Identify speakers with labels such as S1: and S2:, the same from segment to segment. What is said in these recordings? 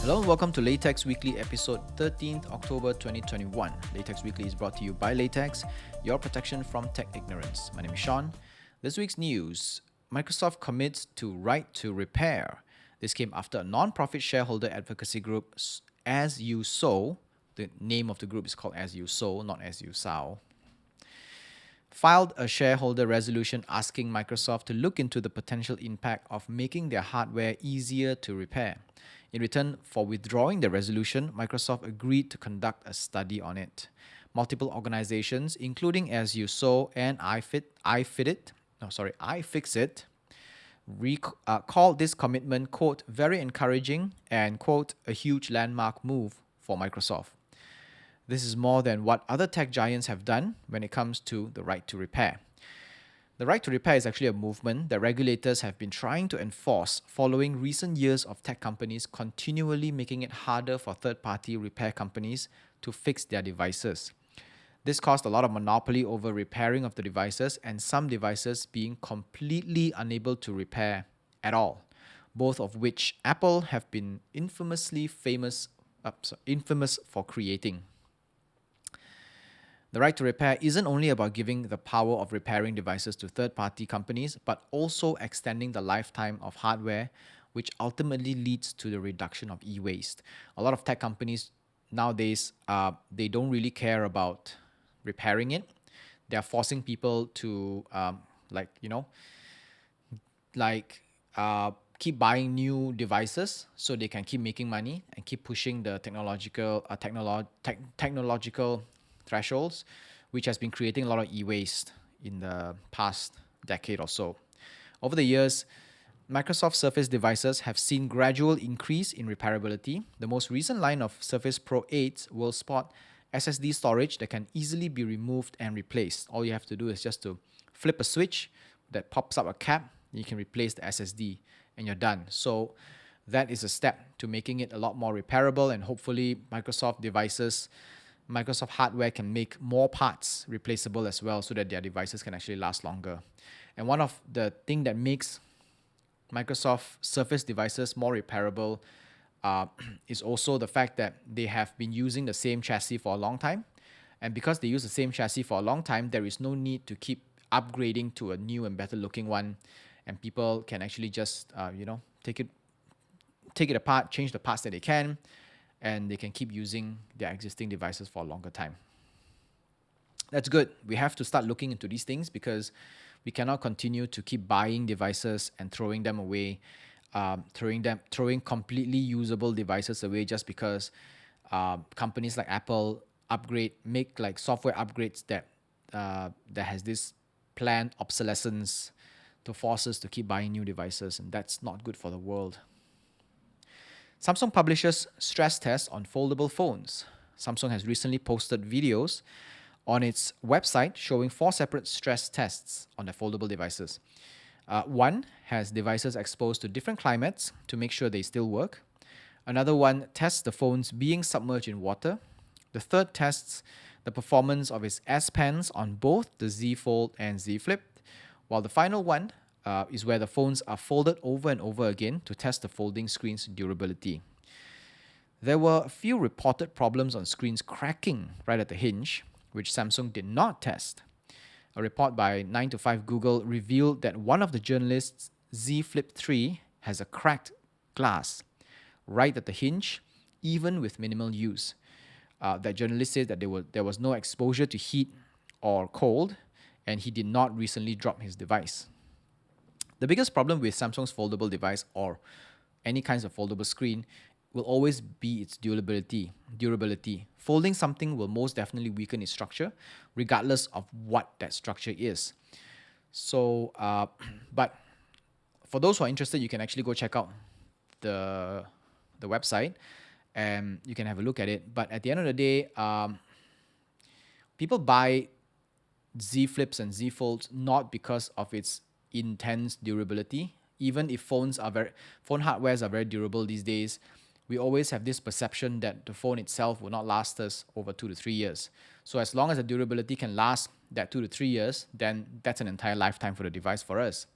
S1: Hello and welcome to Laytechs Weekly episode 13th October 2021. Laytechs Weekly is brought to you by Laytechs, your protection from tech ignorance. My name is Sean. This week's news: Microsoft commits to right to repair. This came after a non-profit shareholder advocacy group, As You Sow. The name of the group is called As You Sow, not As You Sow. Filed a shareholder resolution asking Microsoft to look into the potential impact of making their hardware easier to repair. In return for withdrawing the resolution, Microsoft agreed to conduct a study on it. Multiple organizations, including As You Sow and iFixit, called this commitment, quote, very encouraging and, quote, a huge landmark move for Microsoft. This is more than what other tech giants have done when it comes to the right to repair. The right to repair is actually a movement that regulators have been trying to enforce following recent years of tech companies continually making it harder for third-party repair companies to fix their devices. This caused a lot of monopoly over repairing of the devices and some devices being completely unable to repair at all, both of which Apple have been infamous for creating. The right to repair isn't only about giving the power of repairing devices to third-party companies, but also extending the lifetime of hardware, which ultimately leads to the reduction of e-waste. A lot of tech companies nowadays, they don't really care about repairing it. They're forcing people to, keep buying new devices so they can keep making money and keep pushing the technological thresholds, which has been creating a lot of e-waste in the past decade or so. Over the years, Microsoft Surface devices have seen gradual increase in repairability. The most recent line of Surface Pro 8 will spot SSD storage that can easily be removed and replaced. All you have to do is just to flip a switch that pops up a cap, you can replace the SSD and you're done. So that is a step to making it a lot more repairable, and hopefully Microsoft hardware can make more parts replaceable as well so that their devices can actually last longer. And one of the things that makes Microsoft Surface devices more repairable is also the fact that they have been using the same chassis for a long time. And because they use the same chassis for a long time, there is no need to keep upgrading to a new and better looking one. And people can actually just, take it apart, change the parts that they can, and they can keep using their existing devices for a longer time. That's good. We have to start looking into these things because we cannot continue to keep buying devices and throwing them away, throwing completely usable devices away just because companies like Apple make like software upgrades that has this planned obsolescence to force us to keep buying new devices, and that's not good for the world. Samsung publishes stress tests on foldable phones. Samsung has recently posted videos on its website showing 4 separate stress tests on their foldable devices. One has devices exposed to different climates to make sure they still work. Another one tests the phones being submerged in water. The third tests the performance of its S Pens on both the Z Fold and Z Flip, while the final one is where the phones are folded over and over again to test the folding screen's durability. There were a few reported problems on screens cracking right at the hinge, which Samsung did not test. A report by 9 to 5 Google revealed that one of the journalists' Z Flip 3 has a cracked glass right at the hinge, even with minimal use. That journalist said that there was no exposure to heat or cold, and he did not recently drop his device. The biggest problem with Samsung's foldable device or any kinds of foldable screen will always be its durability. Folding something will most definitely weaken its structure, regardless of what that structure is. So, but for those who are interested, you can actually go check out the website and you can have a look at it. But at the end of the day, people buy Z Flips and Z Folds not because of its intense durability. Even if phone hardwares are very durable these days, we always have this perception that the phone itself will not last us over 2 to 3 years. So as long as the durability can last that 2 to 3 years, then that's an entire lifetime for the device for us.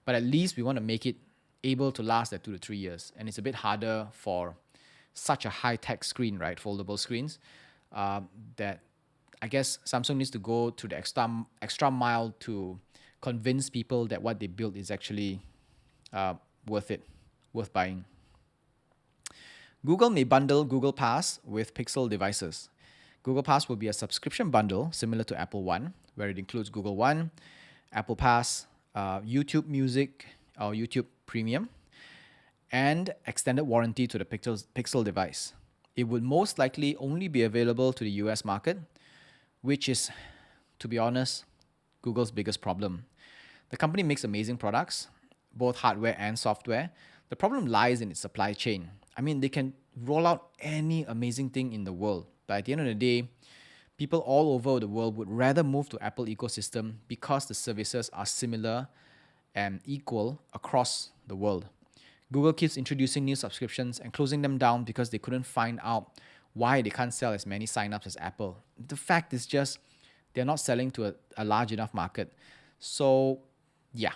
S1: But at least we want to make it able to last that 2 to 3 years. And it's a bit harder for such a high-tech screen, right? Foldable screens, that I guess Samsung needs to go to the extra mile to convince people that what they built is actually worth it, worth buying. Google may bundle Google Pass with Pixel devices. Google Pass will be a subscription bundle similar to Apple One, where it includes Google One, Apple Pass, YouTube Music or YouTube Premium, and extended warranty to the Pixel device. It would most likely only be available to the US market, which is, to be honest, Google's biggest problem. The company makes amazing products, both hardware and software. The problem lies in its supply chain. I mean, they can roll out any amazing thing in the world, but at the end of the day, people all over the world would rather move to Apple ecosystem because the services are similar and equal across the world. Google keeps introducing new subscriptions and closing them down because they couldn't find out why they can't sell as many signups as Apple. The fact is just they're not selling to a large enough market. So, yeah,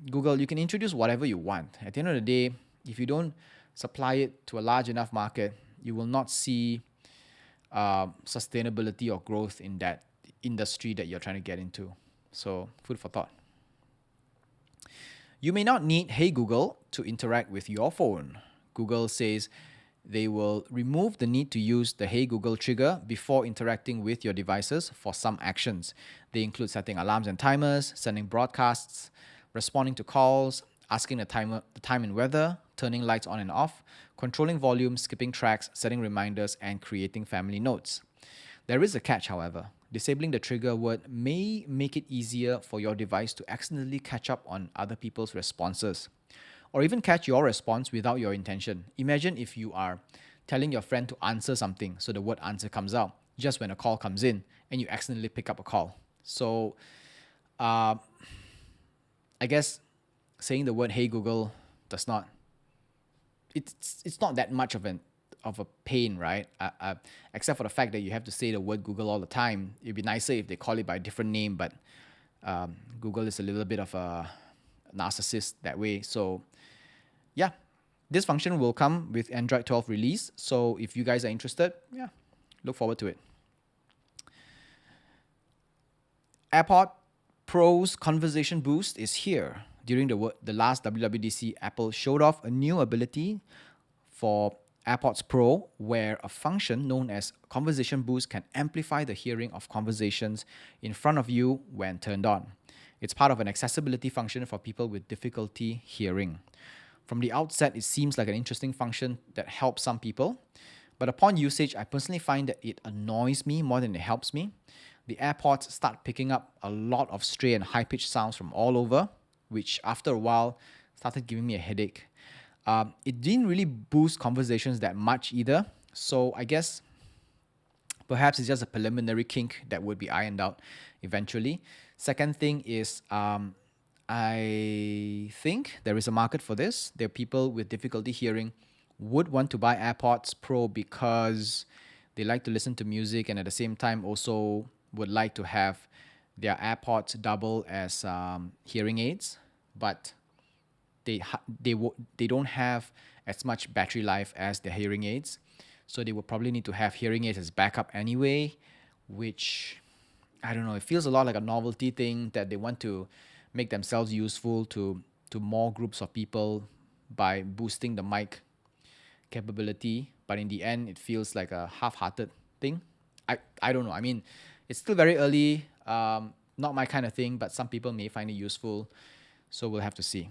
S1: Google, you can introduce whatever you want. At the end of the day, if you don't supply it to a large enough market, you will not see sustainability or growth in that industry that you're trying to get into. So, food for thought. You may not need Hey Google to interact with your phone. Google says they will remove the need to use the Hey Google trigger before interacting with your devices for some actions. They include setting alarms and timers, sending broadcasts, responding to calls, asking the time and weather, turning lights on and off, controlling volume, skipping tracks, setting reminders, and creating family notes. There is a catch, however. Disabling the trigger word may make it easier for your device to accidentally catch up on other people's responses, or even catch your response without your intention. Imagine if you are telling your friend to answer something, so the word answer comes out just when a call comes in, and you accidentally pick up a call. So, I guess saying the word "Hey Google" does not. It's not that much of a pain, right? Except for the fact that you have to say the word Google all the time. It'd be nicer if they call it by a different name, but Google is a little bit of a narcissist that way. So, yeah, this function will come with Android 12 release. So if you guys are interested, yeah, look forward to it. AirPods Pro's Conversation Boost is here. During the last WWDC, Apple showed off a new ability for AirPods Pro, where a function known as Conversation Boost can amplify the hearing of conversations in front of you when turned on. It's part of an accessibility function for people with difficulty hearing. From the outset, it seems like an interesting function that helps some people, but upon usage, I personally find that it annoys me more than it helps me. The AirPods start picking up a lot of stray and high-pitched sounds from all over, which after a while started giving me a headache. It didn't really boost conversations that much either, so I guess perhaps it's just a preliminary kink that would be ironed out eventually. Second thing is, I think there is a market for this. There are people with difficulty hearing would want to buy AirPods Pro because they like to listen to music and at the same time also would like to have their AirPods double as hearing aids, but they don't have as much battery life as their hearing aids, so they would probably need to have hearing aids as backup anyway, which I don't know. It feels a lot like a novelty thing that they want to make themselves useful to more groups of people by boosting the mic capability, but in the end, it feels like a half-hearted thing. I don't know. I mean, it's still very early. Not my kind of thing, but some people may find it useful, so we'll have to see.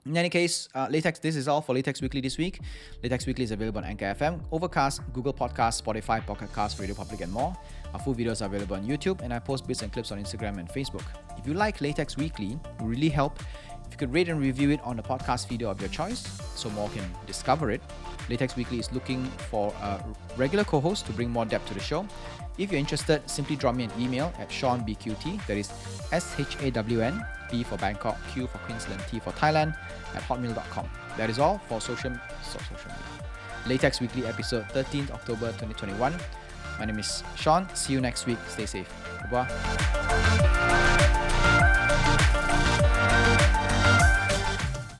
S1: In any case, Laytechs, this is all for Laytechs Weekly this week. Laytechs Weekly is available on Anchor FM, Overcast, Google Podcasts, Spotify, Pocket Casts, Radio Public, and more. Our full videos are available on YouTube, and I post bits and clips on Instagram and Facebook. If you like Laytechs Weekly, it would really help if you could rate and review it on the podcast feeder of your choice so more can discover it. Laytechs Weekly is looking for a regular co-host to bring more depth to the show. If you're interested, simply drop me an email at ShawnBQT, that is SHAWN, B for Bangkok, Q for Queensland, T for Thailand, at hotmail.com. That is all for social media. Laytechs Weekly episode 13th October 2021. My name is Sean. See you next week. Stay safe. Goodbye.